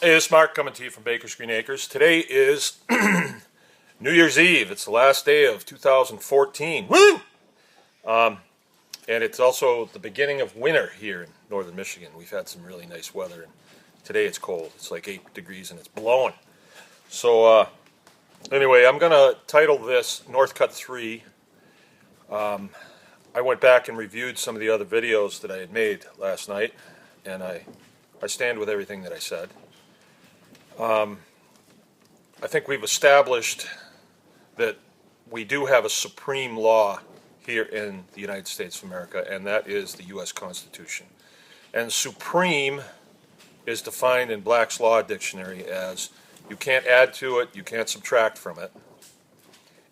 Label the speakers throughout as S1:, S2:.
S1: Hey, it's Mark coming to you from BakersGreenAcres. Today is New Year's Eve. It's the last day of 2014. Woo! And it's also the beginning of winter here in northern Michigan. We've had some really nice weather, and today it's cold. It's like 8 degrees and it's blowing. So anyway, I'm going to title this Northcutt 3. I went back and reviewed some of the other videos that I had made last night, and I stand with everything that I said. I think we've established that we do have a supreme law here in the United States of America, and that is the U.S. Constitution. And supreme is defined in Black's Law Dictionary as you can't add to it, you can't subtract from it,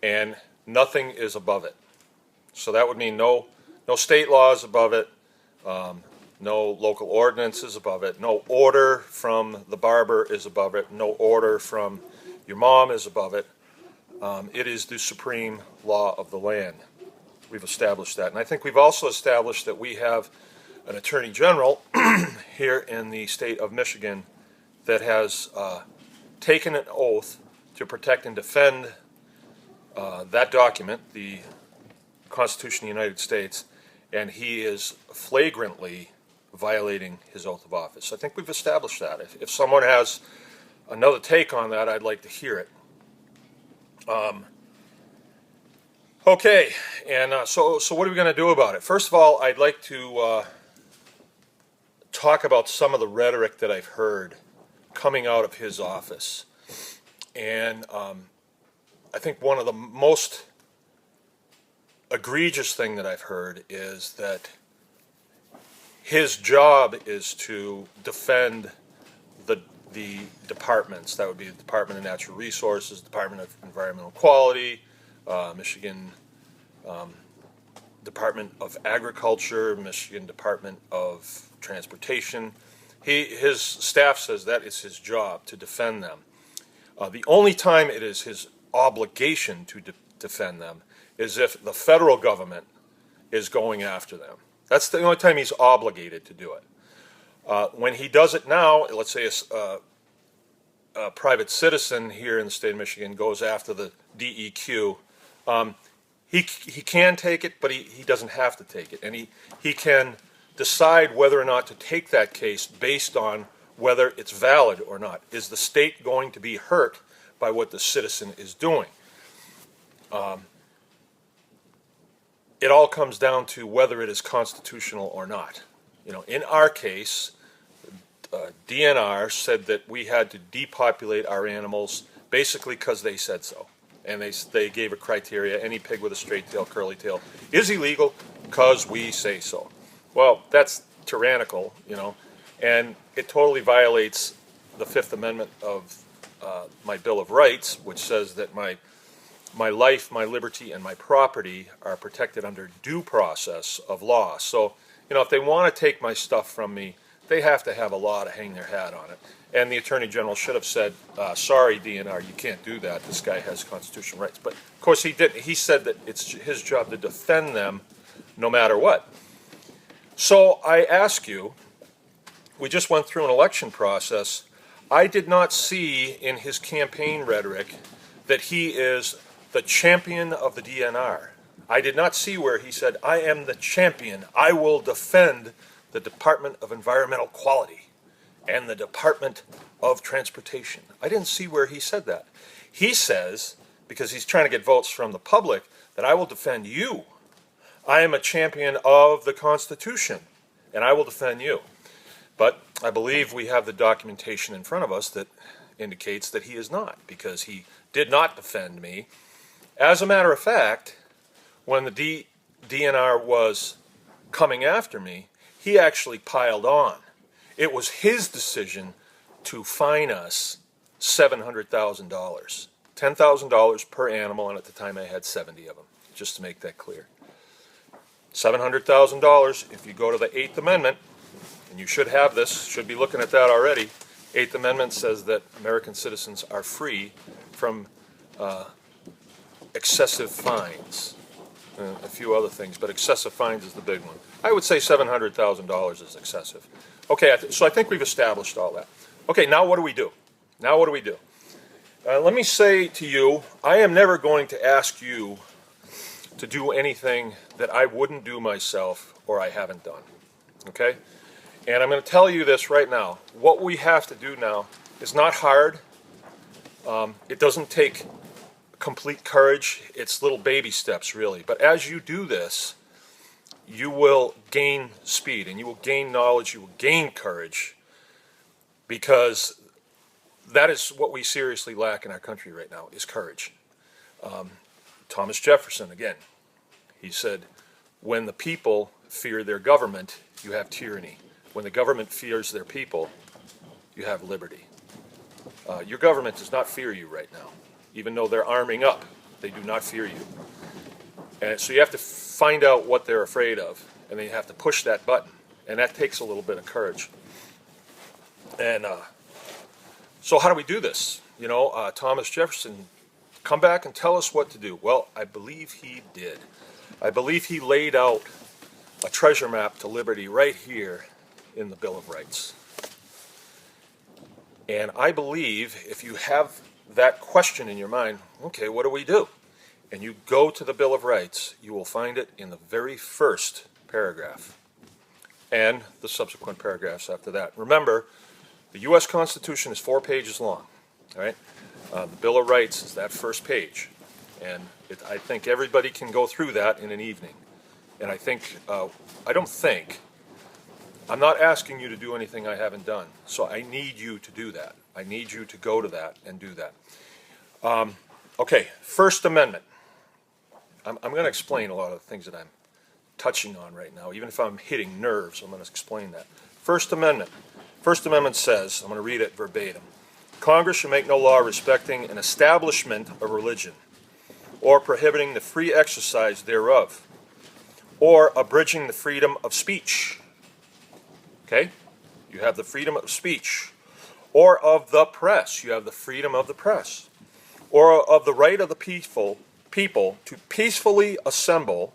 S1: and nothing is above it. So that would mean no state law is above it, no local ordinance is above it, no order from the barber is above it, no order from your mom is above it. It is the supreme law of the land. We've established that. And I think we've also established that we have an Attorney General here in the state of Michigan that has taken an oath to protect and defend that document, the Constitution of the United States, and he is flagrantly violating his oath of office. I think we've established that. If someone has another take on that, I'd like to hear it. Okay, and so what are we going to do about it? First of all, I'd like to talk about some of the rhetoric that I've heard coming out of his office. And I think one of the most egregious thing that I've heard is that his job is to defend the departments. That would be the Department of Natural Resources, Department of Environmental Quality, Michigan Department of Agriculture, Michigan Department of Transportation. His staff says that is his job, to defend them. The only time it is his obligation to defend them is if the federal government is going after them. That's the only time he's obligated to do it. When he does it now, let's say a private citizen here in the state of Michigan goes after the DEQ, he can take it, but he doesn't have to take it. And he can decide whether or not to take that case based on whether it's valid or not. Is the state going to be hurt by what the citizen is doing? It all comes down to whether it is constitutional or not. You know, in our case, DNR said that we had to depopulate our animals basically because they said so. And they gave a criteria: any pig with a straight tail, curly tail is illegal because we say so. Well, that's tyrannical, you know, and it totally violates the Fifth Amendment of my Bill of Rights, which says that my life, my liberty, and my property are protected under due process of law. So, you know, if they want to take my stuff from me, they have to have a law to hang their hat on it. And the Attorney General should have said, sorry, DNR, you can't do that. This guy has constitutional rights. But, of course, he didn't. He said that it's his job to defend them no matter what. So I ask you, we just went through an election process. I did not see in his campaign rhetoric that he is the champion of the DNR. I did not see where he said, I am the champion. I will defend the Department of Environmental Quality and the Department of Transportation. I didn't see where he said that. He says, because he's trying to get votes from the public, that I will defend you. I am a champion of the Constitution, and I will defend you. But I believe we have the documentation in front of us that indicates that he is not, because he did not defend me. As a matter of fact, when the DNR was coming after me, he actually piled on. It was his decision to fine us $700,000, $10,000 per animal, and at the time I had 70 of them, just to make that clear. $700,000, if you go to the 8th Amendment, and you should have this, should be looking at that already. 8th Amendment says that American citizens are free from excessive fines. A few other things, but excessive fines is the big one. I would say $700,000 is excessive. Okay, so I think we've established all that. Okay, now what do we do? Now what do we do? Let me say to you, I am never going to ask you to do anything that I wouldn't do myself or I haven't done. Okay? And I'm going to tell you this right now. What we have to do now is not hard. It doesn't take complete courage. It's little baby steps, really. But as you do this, you will gain speed and you will gain knowledge, you will gain courage, because that is what we seriously lack in our country right now, is courage. Thomas Jefferson, again, he said, when the people fear their government, you have tyranny. When the government fears their people, you have liberty. Your government does not fear you right now. Even though they're arming up, they do not fear you. And so you have to find out what they're afraid of, and then you have to push that button. And that takes a little bit of courage. And so how do we do this? You know, Thomas Jefferson, come back and tell us what to do. Well, I believe he did. I believe he laid out a treasure map to liberty right here in the Bill of Rights. And I believe if you have that question in your mind, okay, what do we do? And you go to the Bill of Rights, you will find it in the very first paragraph and the subsequent paragraphs after that. Remember, the U.S. Constitution is 4 pages long, all right? The Bill of Rights is that first page, and I think everybody can go through that in an evening. And I'm not asking you to do anything I haven't done, so I need you to do that. I need you to go to that and do that. Okay, First Amendment. I'm going to explain a lot of the things that I'm touching on right now. Even if I'm hitting nerves, I'm going to explain that. First Amendment. First Amendment says, I'm going to read it verbatim, Congress shall make no law respecting an establishment of religion, or prohibiting the free exercise thereof, or abridging the freedom of speech. Okay? You have the freedom of speech. Or of the press. You have the freedom of the press. Or of the right of the people to peacefully assemble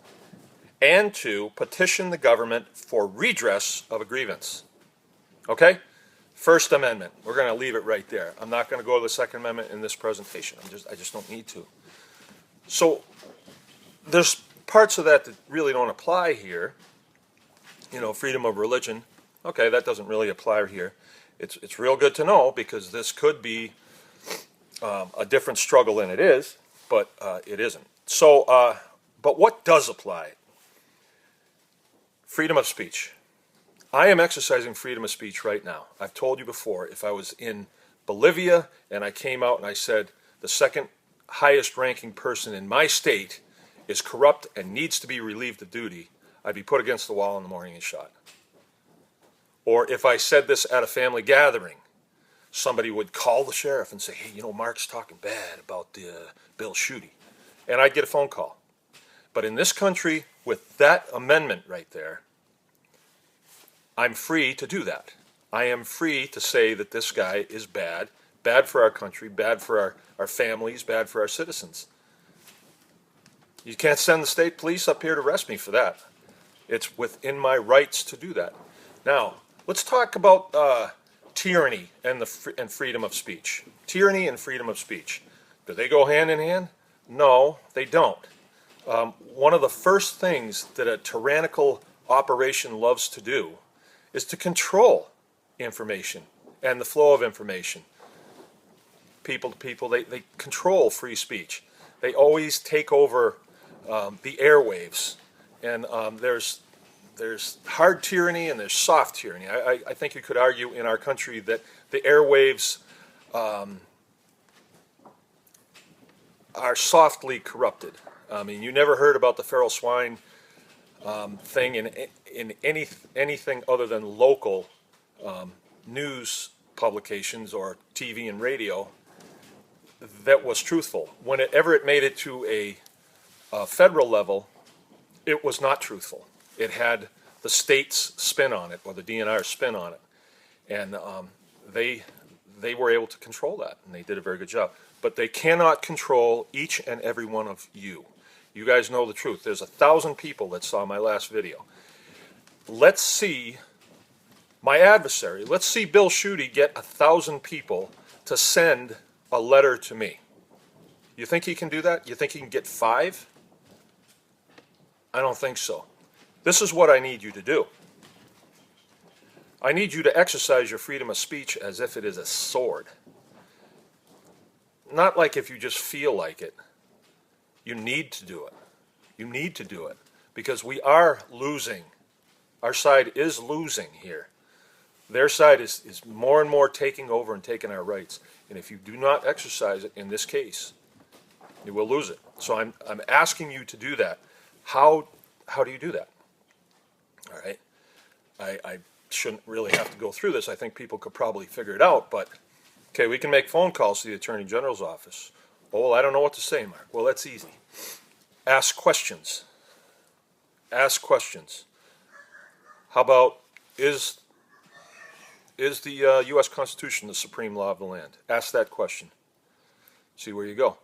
S1: and to petition the government for redress of a grievance. Okay? First Amendment. We're going to leave it right there. I'm not going to go to the Second Amendment in this presentation. I just don't need to. So there's parts of that really don't apply here. You know, freedom of religion. Okay, that doesn't really apply here. It's real good to know, because this could be a different struggle than it is, but it isn't. So, but what does apply? Freedom of speech. I am exercising freedom of speech right now. I've told you before, if I was in Bolivia and I came out and I said the second highest ranking person in my state is corrupt and needs to be relieved of duty, I'd be put against the wall in the morning and shot. Or if I said this at a family gathering, somebody would call the sheriff and say, hey, you know, Mark's talking bad about Bill Schuette. And I'd get a phone call. But in this country, with that amendment right there, I'm free to do that. I am free to say that this guy is bad, bad for our country, bad for our families, bad for our citizens. You can't send the state police up here to arrest me for that. It's within my rights to do that. Now, let's talk about tyranny and freedom of speech. Tyranny and freedom of speech. Do they go hand in hand? No, they don't. One of the first things that a tyrannical operation loves to do is to control information and the flow of information. People to people, they control free speech. They always take over the airwaves. And there's hard tyranny and there's soft tyranny. I think you could argue in our country that the airwaves are softly corrupted. I mean, you never heard about the feral swine thing in anything other than local news publications or TV and radio that was truthful. Whenever it made it to a federal level, it was not truthful. It had the state's spin on it, or the DNR spin on it, and they were able to control that, and they did a very good job. But they cannot control each and every one of you. You guys know the truth. There's 1,000 people that saw my last video. Let's see My adversary, let's see Bill Schuette get 1,000 people to send a letter to me. You think he can do that? You think he can get 5? I don't think so. This is what I need you to do. I need you to exercise your freedom of speech as if it is a sword. Not like if you just feel like it. You need to do it. You need to do it because we are losing. Our side is losing here. Their side is more and more taking over and taking our rights. And if you do not exercise it in this case, you will lose it. So I'm asking you to do that. How do you do that? All right. I shouldn't really have to go through this. I think people could probably figure it out. But, okay, we can make phone calls to the Attorney General's office. Oh, well, I don't know what to say, Mark. Well, that's easy. Ask questions. Ask questions. How about, is the U.S. Constitution the supreme law of the land? Ask that question. See where you go.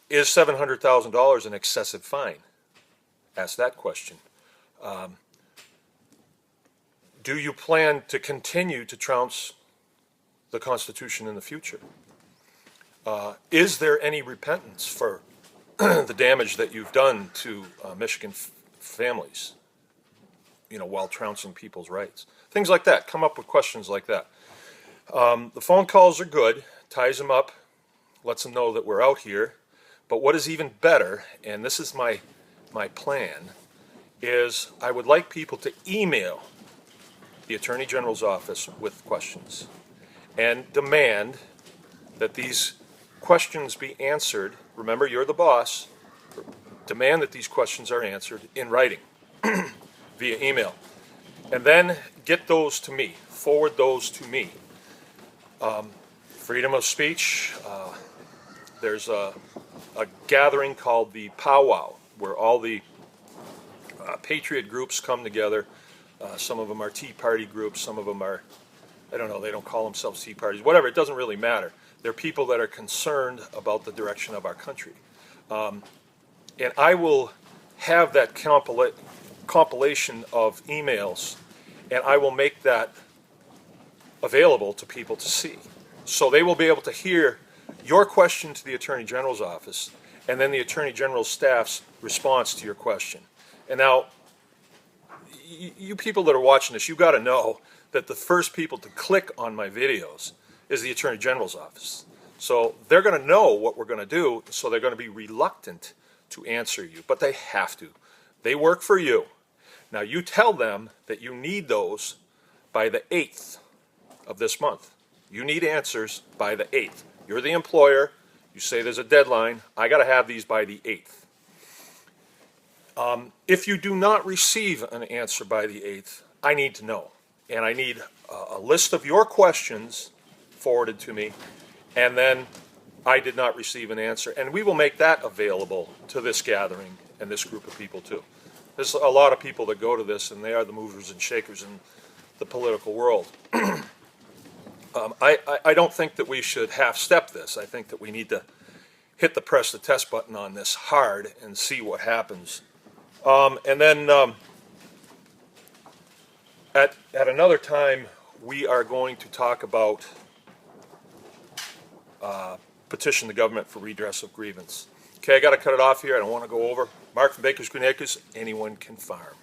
S1: Is $700,000 an excessive fine? Ask that question. Do you plan to continue to trounce the Constitution in the future? Is there any repentance for the damage that you've done to Michigan families, while trouncing people's rights? Things like that. Come up with questions like that. The phone calls are good, ties them up, lets them know that we're out here. But what is even better, and this is my plan, is I would like people to email the Attorney General's office with questions and demand that these questions be answered. Remember, you're the boss. Demand that these questions are answered in writing via email. And then get those to me. Forward those to me. Freedom of speech. There's a gathering called the Powwow, where all the patriot groups come together. Some of them are Tea Party groups. Some of them are, I don't know, they don't call themselves Tea Parties. Whatever, it doesn't really matter. They're people that are concerned about the direction of our country. And I will have that compilation of emails, and I will make that available to people to see. So they will be able to hear your question to the Attorney General's office, and then the Attorney General's staff's response to your question. And now, you people that are watching this, you've got to know that the first people to click on my videos is the Attorney General's office. So they're going to know what we're going to do, so they're going to be reluctant to answer you, but they have to. They work for you. Now you tell them that you need those by the 8th of this month. You need answers by the 8th. You're the employer. You say there's a deadline. I got to have these by the 8th. If you do not receive an answer by the 8th, I need to know. And I need a list of your questions forwarded to me, and then I did not receive an answer. And we will make that available to this gathering and this group of people too. There's a lot of people that go to this, and they are the movers and shakers in the political world. I don't think that we should half-step this. I think that we need to hit the press the test button on this hard and see what happens. And then at another time, we are going to talk about petition the government for redress of grievance. Okay, I got to cut it off here. I don't want to go over. Mark from Bakers Green Acres. Anyone can farm.